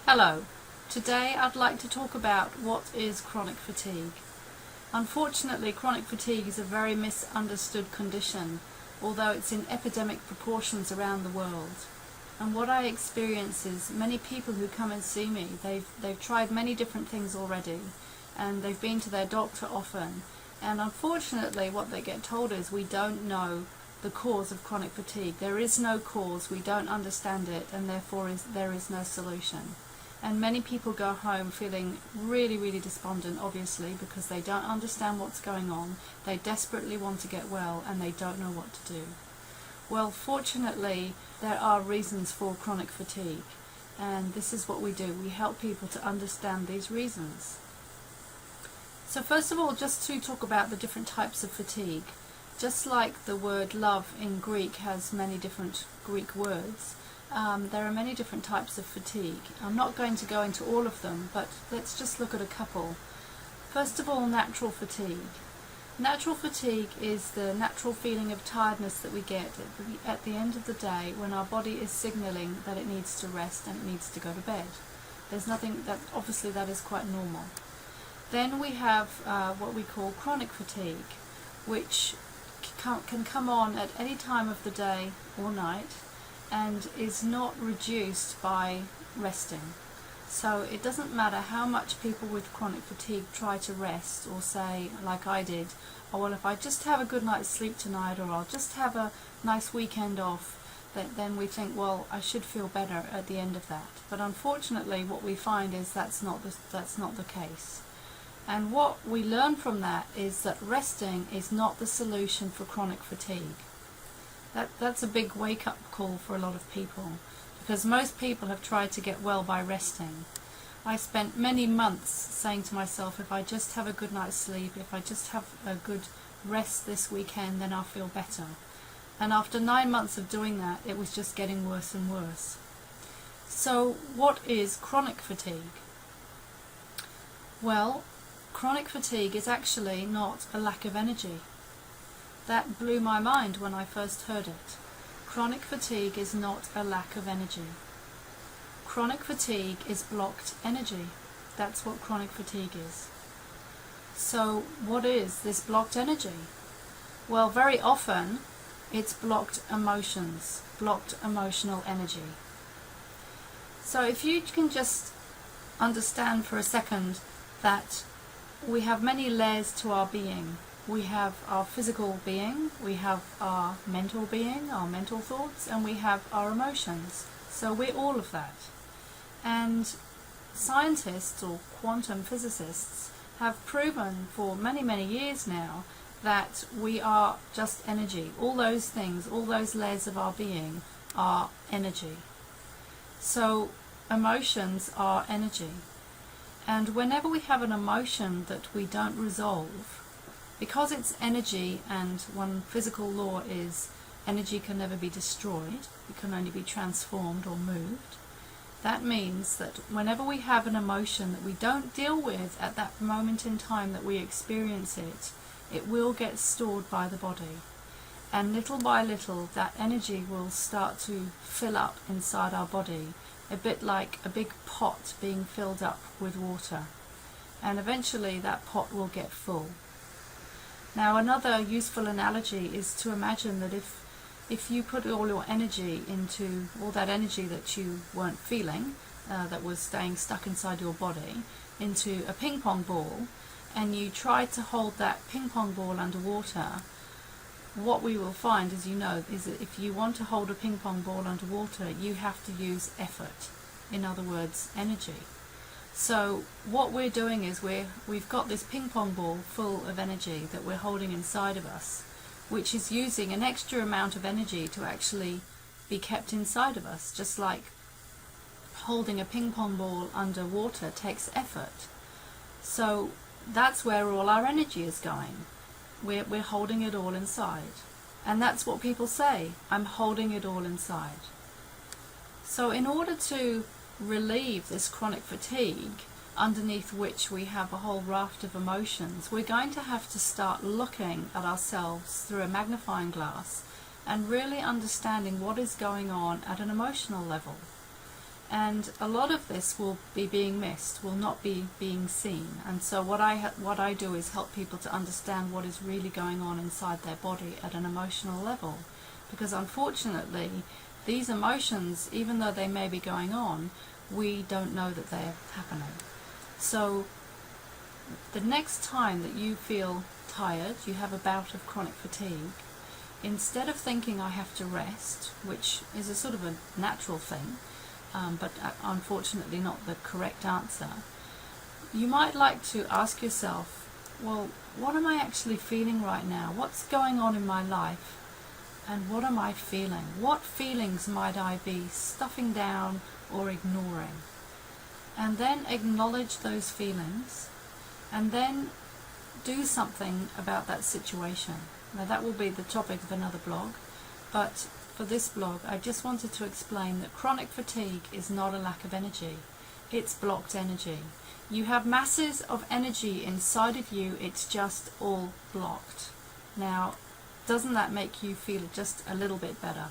Hello. Today I'd like to talk about what is chronic fatigue. Unfortunately, chronic fatigue is a very misunderstood condition, although it's in epidemic proportions around the world. And what I experience is many people who come and see me, they've tried many different things already, and they've been to their doctor often, and unfortunately what they get told is we don't know the cause of chronic fatigue. There is no cause, we don't understand it, and therefore there is no solution. And many people go home feeling really despondent, obviously, because they don't understand what's going on, they desperately want to get well, and they don't know what to do. Well, fortunately, there are reasons for chronic fatigue, and this is what we do. We help people to understand these reasons. So first of all, just to talk about the different types of fatigue. Just like the word love in Greek has many different Greek words, there are many different types of fatigue. I'm not going to go into all of them, but let's just look at a couple. First of all, natural fatigue. Natural fatigue is the natural feeling of tiredness that we get at the end of the day when our body is signaling that it needs to rest and it needs to go to bed. There's nothing that, obviously that is quite normal. Then we have what we call chronic fatigue, which can come on at any time of the day or night, and is not reduced by resting. So it doesn't matter how much people with chronic fatigue try to rest or say, like I did, oh well, if I just have a good night's sleep tonight, or I'll just have a nice weekend off, then we think, well, I should feel better at the end of that. But unfortunately what we find is that's not the case. And what we learn from that is that resting is not the solution for chronic fatigue. That's a big wake-up call for a lot of people, because most people have tried to get well by resting. I spent many months saying to myself, if I just have a good night's sleep, if I just have a good rest this weekend, then I'll feel better. And after 9 months of doing that, it was just getting worse and worse. So what is chronic fatigue? Well, chronic fatigue is actually not a lack of energy. That blew my mind when I first heard it. Chronic fatigue is not a lack of energy. Chronic fatigue is blocked energy. That's what chronic fatigue is. So what is this blocked energy? Well, very often it's blocked emotions, blocked emotional energy. So if you can just understand for a second that we have many layers to our being. We have our physical being, we have our mental being, our mental thoughts, and we have our emotions. So we're all of that. And scientists or quantum physicists have proven for many years now that we are just energy. All those things, all those layers of our being are energy. So emotions are energy. And whenever we have an emotion that we don't resolve, because it's energy, and one physical law is energy can never be destroyed, it can only be transformed or moved. That means that whenever we have an emotion that we don't deal with at that moment in time that we experience it, it will get stored by the body. And little by little that energy will start to fill up inside our body, a bit like a big pot being filled up with water. And eventually that pot will get full. Now another useful analogy is to imagine that if you put all your energy into, all that energy that you weren't feeling, that was staying stuck inside your body, into a ping pong ball, and you tried to hold that ping pong ball underwater, what we will find, as you know, is that if you want to hold a ping pong ball underwater, you have to use effort. In other words, energy. So what we're doing is we've got this ping pong ball full of energy that we're holding inside of us, which is using an extra amount of energy to actually be kept inside of us, just like holding a ping pong ball underwater takes effort. So that's where all our energy is going. We're holding it all inside. And that's what people say, I'm holding it all inside. So in order to relieve this chronic fatigue, underneath which we have a whole raft of emotions, we're going to have to start looking at ourselves through a magnifying glass and really understanding what is going on at an emotional level. And a lot of this will be being missed, will not be being seen. And so what I do is help people to understand what is really going on inside their body at an emotional level. Because unfortunately, these emotions, even though they may be going on, we don't know that they're happening. So the next time that you feel tired, you have a bout of chronic fatigue, instead of thinking I have to rest, which is a sort of a natural thing, but unfortunately not the correct answer, you might like to ask yourself, well, what am I actually feeling right now? What's going on in my life? And what am I feeling? What feelings might I be stuffing down or ignoring? And then acknowledge those feelings, and then do something about that situation. Now that will be the topic of another blog, but for this blog I just wanted to explain that chronic fatigue is not a lack of energy, it's blocked energy. You have masses of energy inside of you, it's just all blocked. Now, doesn't that make you feel just a little bit better?